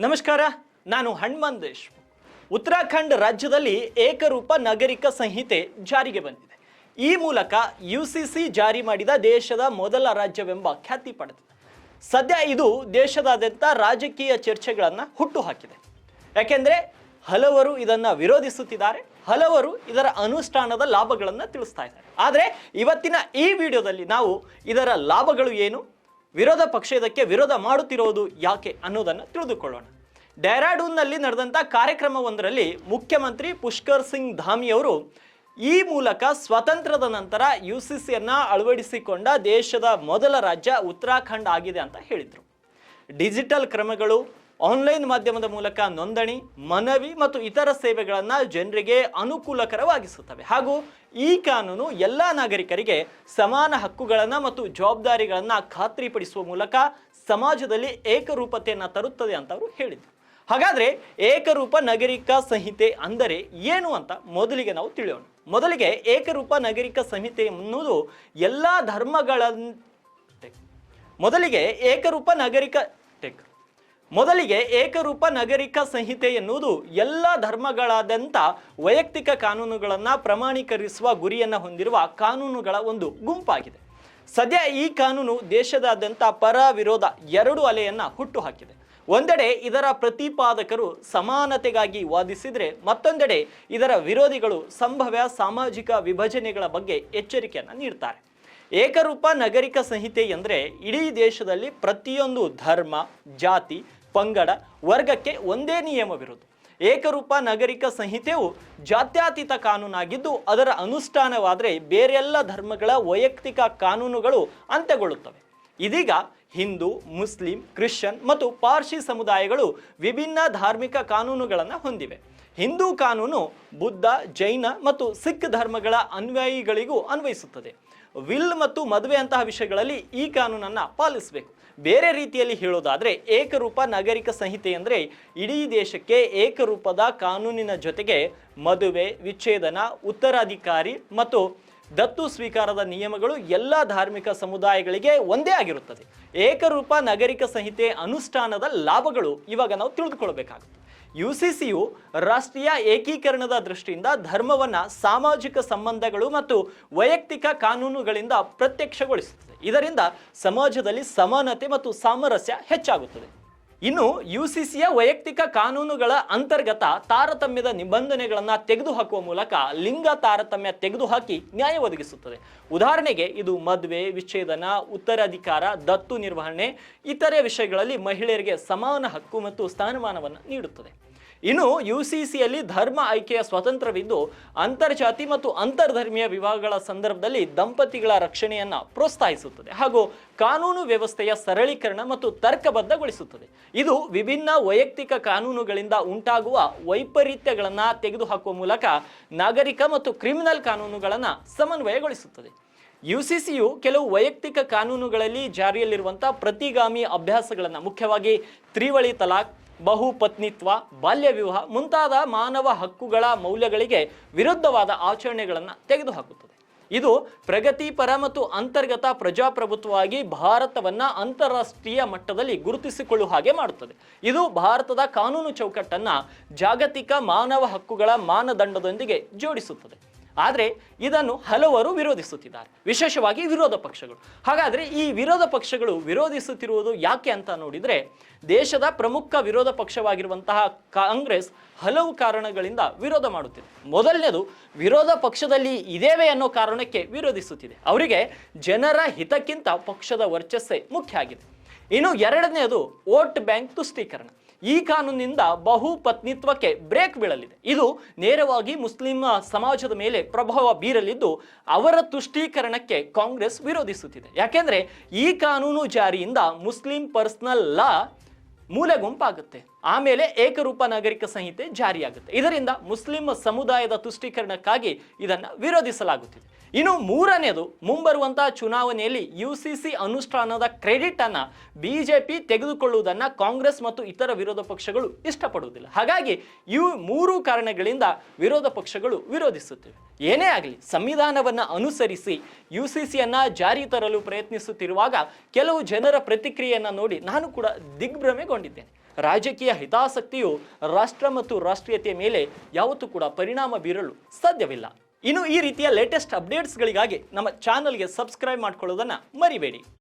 ನಮಸ್ಕಾರ, ನಾನು ಹನುಮಂತೇಶ್. ಉತ್ತರಾಖಂಡ್ ರಾಜ್ಯದಲ್ಲಿ ಏಕರೂಪ ನಾಗರಿಕ ಸಂಹಿತೆ ಜಾರಿಗೆ ಬಂದಿದೆ. ಈ ಮೂಲಕ ಯುಸಿಸಿ ಜಾರಿ ಮಾಡಿದ ದೇಶದ ಮೊದಲ ರಾಜ್ಯವೆಂಬ ಖ್ಯಾತಿ ಪಡೆದಿದೆ. ಸದ್ಯ ಇದು ದೇಶದಾದ್ಯಂತ ರಾಜಕೀಯ ಚರ್ಚೆಗಳನ್ನು ಹುಟ್ಟುಹಾಕಿದೆ. ಯಾಕೆಂದರೆ ಹಲವರು ಇದನ್ನು ವಿರೋಧಿಸುತ್ತಿದ್ದಾರೆ, ಹಲವರು ಇದರ ಅನುಷ್ಠಾನದ ಲಾಭಗಳನ್ನು ತಿಳಿಸ್ತಾ ಇದ್ದಾರೆ. ಆದರೆ ಇವತ್ತಿನ ಈ ವಿಡಿಯೋದಲ್ಲಿ ನಾವು ಇದರ ಲಾಭಗಳು ಏನು, ವಿರೋಧ ಪಕ್ಷ ಇದಕ್ಕೆ ವಿರೋಧ ಮಾಡುತ್ತಿರುವುದು ಯಾಕೆ ಅನ್ನೋದನ್ನು ತಿಳಿದುಕೊಳ್ಳೋಣ. ಡೆಹ್ರಾಡೂನ್ನಲ್ಲಿ ನಡೆದಂಥ ಕಾರ್ಯಕ್ರಮವೊಂದರಲ್ಲಿ ಮುಖ್ಯಮಂತ್ರಿ ಪುಷ್ಕರ್ ಸಿಂಗ್ ಧಾಮಿ ಅವರು ಈ ಮೂಲಕ ಸ್ವಾತಂತ್ರ್ಯದ ನಂತರ ಯುಸಿಸಿಯನ್ನು ಅಳವಡಿಸಿಕೊಂಡ ದೇಶದ ಮೊದಲ ರಾಜ್ಯ ಉತ್ತರಾಖಂಡ್ ಆಗಿದೆ ಅಂತ ಹೇಳಿದರು. ಡಿಜಿಟಲ್ ಕ್ರಮಗಳು, ಆನ್ಲೈನ್ ಮಾಧ್ಯಮದ ಮೂಲಕ ನೋಂದಣಿ, ಮನವಿ ಮತ್ತು ಇತರ ಸೇವೆಗಳನ್ನು ಜನರಿಗೆ ಅನುಕೂಲಕರವಾಗಿಸುತ್ತವೆ. ಹಾಗೂ ಈ ಕಾನೂನು ಎಲ್ಲ ನಾಗರಿಕರಿಗೆ ಸಮಾನ ಹಕ್ಕುಗಳನ್ನು ಮತ್ತು ಜವಾಬ್ದಾರಿಗಳನ್ನು ಖಾತ್ರಿಪಡಿಸುವ ಮೂಲಕ ಸಮಾಜದಲ್ಲಿ ಏಕರೂಪತೆಯನ್ನು ತರುತ್ತದೆ ಅಂತ ಅವರು ಹೇಳಿದರು. ಹಾಗಾದರೆ ಏಕರೂಪ ನಾಗರಿಕ ಸಂಹಿತೆ ಅಂದರೆ ಏನು ಅಂತ ಮೊದಲಿಗೆ ನಾವು ತಿಳಿಯೋಣ. ಮೊದಲಿಗೆ ಏಕರೂಪ ನಾಗರಿಕ ಸಂಹಿತೆ ಎನ್ನುವುದು ಎಲ್ಲ ಧರ್ಮಗಳನ್ನು ಏಕರೂಪ ನಾಗರಿಕ ಸಂಹಿತೆ ಎನ್ನುವುದು ಎಲ್ಲ ಧರ್ಮಗಳಾದ್ಯಂತ ವೈಯಕ್ತಿಕ ಕಾನೂನುಗಳನ್ನು ಪ್ರಮಾಣೀಕರಿಸುವ ಗುರಿಯನ್ನು ಹೊಂದಿರುವ ಕಾನೂನುಗಳ ಒಂದು ಗುಂಪಾಗಿದೆ. ಸದ್ಯ ಈ ಕಾನೂನು ದೇಶದಾದ್ಯಂತ ಪರ ವಿರೋಧ ಎರಡು ಅಲೆಯನ್ನು ಹುಟ್ಟುಹಾಕಿದೆ. ಒಂದೆಡೆ ಇದರ ಪ್ರತಿಪಾದಕರು ಸಮಾನತೆಗಾಗಿ ವಾದಿಸಿದರೆ, ಮತ್ತೊಂದೆಡೆ ಇದರ ವಿರೋಧಿಗಳು ಸಂಭವ್ಯ ಸಾಮಾಜಿಕ ವಿಭಜನೆಗಳ ಬಗ್ಗೆ ಎಚ್ಚರಿಕೆಯನ್ನು ನೀಡ್ತಾರೆ. ಏಕರೂಪ ನಾಗರಿಕ ಸಂಹಿತೆ ಎಂದರೆ ಇಡೀ ದೇಶದಲ್ಲಿ ಪ್ರತಿಯೊಂದು ಧರ್ಮ, ಜಾತಿ, ಪಂಗಡ, ವರ್ಗಕ್ಕೆ ಒಂದೇ ನಿಯಮವಿರುವುದು. ಏಕರೂಪ ನಾಗರಿಕ ಸಂಹಿತೆಯು ಜಾತ್ಯತೀತ ಕಾನೂನಾಗಿದ್ದು, ಅದರ ಅನುಷ್ಠಾನವಾದರೆ ಬೇರೆಲ್ಲ ಧರ್ಮಗಳ ವೈಯಕ್ತಿಕ ಕಾನೂನುಗಳು ಅಂತ್ಯಗೊಳ್ಳುತ್ತವೆ. ಇದೀಗ ಹಿಂದೂ, ಮುಸ್ಲಿಂ, ಕ್ರಿಶ್ಚಿಯನ್ ಮತ್ತು ಪಾರ್ಸಿ ಸಮುದಾಯಗಳು ವಿಭಿನ್ನ ಧಾರ್ಮಿಕ ಕಾನೂನುಗಳನ್ನು ಹೊಂದಿವೆ. ಹಿಂದೂ ಕಾನೂನು ಬುದ್ಧ, ಜೈನ ಮತ್ತು ಸಿಖ್ ಧರ್ಮಗಳ ಅನ್ವಯಿಗಳಿಗೂ ಅನ್ವಯಿಸುತ್ತದೆ. ವಿಲ್ ಮತ್ತು ಮದುವೆ ಅಂತಹ ವಿಷಯಗಳಲ್ಲಿ ಈ ಕಾನೂನನ್ನು ಪಾಲಿಸಬೇಕು. ಬೇರೆ ರೀತಿಯಲ್ಲಿ ಹೇಳೋದಾದರೆ ಏಕರೂಪ ನಾಗರಿಕ ಸಂಹಿತೆ ಅಂದರೆ ಇಡೀ ದೇಶಕ್ಕೆ ಏಕರೂಪದ ಕಾನೂನಿನ ಜೊತೆಗೆ ಮದುವೆ, ವಿಚ್ಛೇದನ, ಉತ್ತರಾಧಿಕಾರಿ ಮತ್ತು ದತ್ತು ಸ್ವೀಕಾರದ ನಿಯಮಗಳು ಎಲ್ಲ ಧಾರ್ಮಿಕ ಸಮುದಾಯಗಳಿಗೆ ಒಂದೇ ಆಗಿರುತ್ತದೆ. ಏಕರೂಪ ನಾಗರಿಕ ಸಂಹಿತೆ ಅನುಷ್ಠಾನದ ಲಾಭಗಳು ಇವಾಗ ನಾವು ತಿಳಿದುಕೊಳ್ಬೇಕಾಗುತ್ತೆ. ಯುಸಿಸಿಯು ರಾಷ್ಟ್ರೀಯ ಏಕೀಕರಣದ ದೃಷ್ಟಿಯಿಂದ ಧರ್ಮವನ್ನು ಸಾಮಾಜಿಕ ಸಂಬಂಧಗಳು ಮತ್ತು ವೈಯಕ್ತಿಕ ಕಾನೂನುಗಳಿಂದ ಪ್ರತ್ಯಕ್ಷಗೊಳಿಸುತ್ತದೆ. ಇದರಿಂದ ಸಮಾಜದಲ್ಲಿ ಸಮಾನತೆ ಮತ್ತು ಸಾಮರಸ್ಯ ಹೆಚ್ಚಾಗುತ್ತದೆ. ಇನ್ನು ಯುಸಿಸಿಯ ವೈಯಕ್ತಿಕ ಕಾನೂನುಗಳ ಅಂತರ್ಗತ ತಾರತಮ್ಯದ ನಿಬಂಧನೆಗಳನ್ನು ತೆಗೆದುಹಾಕುವ ಮೂಲಕ ಲಿಂಗ ತಾರತಮ್ಯ ತೆಗೆದುಹಾಕಿ ನ್ಯಾಯ ಒದಗಿಸುತ್ತದೆ. ಉದಾಹರಣೆಗೆ ಇದು ಮದುವೆ, ವಿಚ್ಛೇದನ, ಉತ್ತರಾಧಿಕಾರ, ದತ್ತು ನಿರ್ವಹಣೆ, ಇತರೆ ವಿಷಯಗಳಲ್ಲಿ ಮಹಿಳೆಯರಿಗೆ ಸಮಾನ ಹಕ್ಕು ಮತ್ತು ಸ್ಥಾನಮಾನವನ್ನು ನೀಡುತ್ತದೆ. ಇನ್ನು ಯುಸಿಸಿಯಲ್ಲಿ ಧರ್ಮ ಆಯ್ಕೆಯ ಸ್ವಾತಂತ್ರ್ಯವಿದ್ದು, ಅಂತರ್ಜಾತಿ ಮತ್ತು ಅಂತರ್ಧರ್ಮೀಯ ವಿವಾಹಗಳ ಸಂದರ್ಭದಲ್ಲಿ ದಂಪತಿಗಳ ರಕ್ಷಣೆಯನ್ನು ಪ್ರೋತ್ಸಾಹಿಸುತ್ತದೆ ಹಾಗೂ ಕಾನೂನು ವ್ಯವಸ್ಥೆಯ ಸರಳೀಕರಣ ಮತ್ತು ತರ್ಕಬದ್ಧಗೊಳಿಸುತ್ತದೆ. ಇದು ವಿಭಿನ್ನ ವೈಯಕ್ತಿಕ ಕಾನೂನುಗಳಿಂದ ಉಂಟಾಗುವ ವೈಪರೀತ್ಯಗಳನ್ನು ತೆಗೆದುಹಾಕುವ ಮೂಲಕ ನಾಗರಿಕ ಮತ್ತು ಕ್ರಿಮಿನಲ್ ಕಾನೂನುಗಳನ್ನು ಸಮನ್ವಯಗೊಳಿಸುತ್ತದೆ. ಯುಸಿಸಿಯು ಕೆಲವು ವೈಯಕ್ತಿಕ ಕಾನೂನುಗಳಲ್ಲಿ ಜಾರಿಯಲ್ಲಿರುವಂಥ ಪ್ರತಿಗಾಮಿ ಅಭ್ಯಾಸಗಳನ್ನು, ಮುಖ್ಯವಾಗಿ ತ್ರಿವಳಿ ತಲಾಖ್, ಬಹುಪತ್ನಿತ್ವ, ಬಾಲ್ಯ ವಿವಾಹ ಮುಂತಾದ ಮಾನವ ಹಕ್ಕುಗಳ ಮೌಲ್ಯಗಳಿಗೆ ವಿರುದ್ಧವಾದ ಆಚರಣೆಗಳನ್ನು ತೆಗೆದುಹಾಕುತ್ತದೆ. ಇದು ಪ್ರಗತಿಪರ ಮತ್ತು ಅಂತರ್ಗತ ಪ್ರಜಾಪ್ರಭುತ್ವವಾಗಿ ಭಾರತವನ್ನು ಅಂತಾರಾಷ್ಟ್ರೀಯ ಮಟ್ಟದಲ್ಲಿ ಗುರುತಿಸಿಕೊಳ್ಳುವ ಹಾಗೆ ಮಾಡುತ್ತದೆ. ಇದು ಭಾರತದ ಕಾನೂನು ಚೌಕಟ್ಟನ್ನು ಜಾಗತಿಕ ಮಾನವ ಹಕ್ಕುಗಳ ಮಾನದಂಡದೊಂದಿಗೆ ಜೋಡಿಸುತ್ತದೆ. ಆದರೆ ಇದನ್ನು ಹಲವರು ವಿರೋಧಿಸುತ್ತಿದ್ದಾರೆ, ವಿಶೇಷವಾಗಿ ವಿರೋಧ ಪಕ್ಷಗಳು. ಹಾಗಾದರೆ ಈ ವಿರೋಧ ಪಕ್ಷಗಳು ವಿರೋಧಿಸುತ್ತಿರುವುದು ಯಾಕೆ ಅಂತ ನೋಡಿದರೆ, ದೇಶದ ಪ್ರಮುಖ ವಿರೋಧ ಪಕ್ಷವಾಗಿರುವಂತಹ ಕಾಂಗ್ರೆಸ್ ಹಲವು ಕಾರಣಗಳಿಂದ ವಿರೋಧ ಮಾಡುತ್ತಿದೆ. ಮೊದಲನೇದು, ವಿರೋಧ ಪಕ್ಷದಲ್ಲಿ ಇದೇವೆ ಅನ್ನೋ ಕಾರಣಕ್ಕೆ ವಿರೋಧಿಸುತ್ತಿದೆ. ಅವರಿಗೆ ಜನರ ಹಿತಕ್ಕಿಂತ ಪಕ್ಷದ ವರ್ಚಸ್ಸೇ ಮುಖ್ಯ ಆಗಿದೆ. ಇನ್ನು ಎರಡನೆಯದು, ವೋಟ್ ಬ್ಯಾಂಕ್ ತುಷ್ಟೀಕರಣ. ಈ ಕಾನೂನಿನಿಂದ ಬಹುಪತ್ನಿತ್ವಕ್ಕೆ ಬ್ರೇಕ್ ಬೀಳಲಿದೆ. ಇದು ನೇರವಾಗಿ ಮುಸ್ಲಿಂ ಸಮಾಜದ ಮೇಲೆ ಪ್ರಭಾವ ಬೀರಲಿದ್ದು, ಅವರ ತುಷ್ಟೀಕರಣಕ್ಕೆ ಕಾಂಗ್ರೆಸ್ ವಿರೋಧಿಸುತ್ತಿದೆ. ಯಾಕೆಂದರೆ ಈ ಕಾನೂನು ಜಾರಿಯಿಂದ ಮುಸ್ಲಿಂ ಪರ್ಸನಲ್ ಲಾ ಮೂಲೆ ಗುಂಪಾಗುತ್ತೆ, ಆಮೇಲೆ ಏಕರೂಪ ನಾಗರಿಕ ಸಂಹಿತೆ ಜಾರಿಯಾಗುತ್ತೆ. ಇದರಿಂದ ಮುಸ್ಲಿಂ ಸಮುದಾಯದ ತುಷ್ಟೀಕರಣಕ್ಕಾಗಿ ಇದನ್ನು ವಿರೋಧಿಸಲಾಗುತ್ತಿದೆ. ಇನ್ನು ಮೂರನೇದು, ಮುಂಬರುವಂತಹ ಚುನಾವಣೆಯಲ್ಲಿ ಯುಸಿಸಿ ಅನುಷ್ಠಾನದ ಕ್ರೆಡಿಟ್ ಅನ್ನು ಬಿಜೆಪಿ ತೆಗೆದುಕೊಳ್ಳುವುದನ್ನು ಕಾಂಗ್ರೆಸ್ ಮತ್ತು ಇತರ ವಿರೋಧ ಪಕ್ಷಗಳು ಇಷ್ಟಪಡುವುದಿಲ್ಲ. ಹಾಗಾಗಿ ಈ ಮೂರು ಕಾರಣಗಳಿಂದ ವಿರೋಧ ಪಕ್ಷಗಳು ವಿರೋಧಿಸುತ್ತಿವೆ. ಏನೇ ಆಗಲಿ, ಸಂವಿಧಾನವನ್ನು ಅನುಸರಿಸಿ ಯುಸಿಸಿಯನ್ನು ಜಾರಿ ತರಲು ಪ್ರಯತ್ನಿಸುತ್ತಿರುವಾಗ ಕೆಲವು ಜನರ ಪ್ರತಿಕ್ರಿಯೆಯನ್ನು ನೋಡಿ ನಾನು ಕೂಡ ದಿಗ್ಭ್ರಮೆಗೊಂಡಿದ್ದೇನೆ. ರಾಜಕೀಯ ಹಿತಾಸಕ್ತಿಯು ರಾಷ್ಟ್ರ ಮತ್ತು ರಾಷ್ಟ್ರೀಯತೆಯ ಮೇಲೆ ಯಾವತ್ತೂ ಕೂಡ ಪರಿಣಾಮ ಬೀರಲು ಸಾಧ್ಯವಿಲ್ಲ. ಇನ್ನು ಈ ರೀತಿಯ ಲೇಟೆಸ್ಟ್ ಅಪ್ಡೇಟ್ಸ್ಗಳಿಗಾಗಿ ನಮ್ಮ ಚಾನಲ್ಗೆ ಸಬ್ಸ್ಕ್ರೈಬ್ ಮಾಡ್ಕೊಳ್ಳೋದನ್ನು ಮರಿಬೇಡಿ.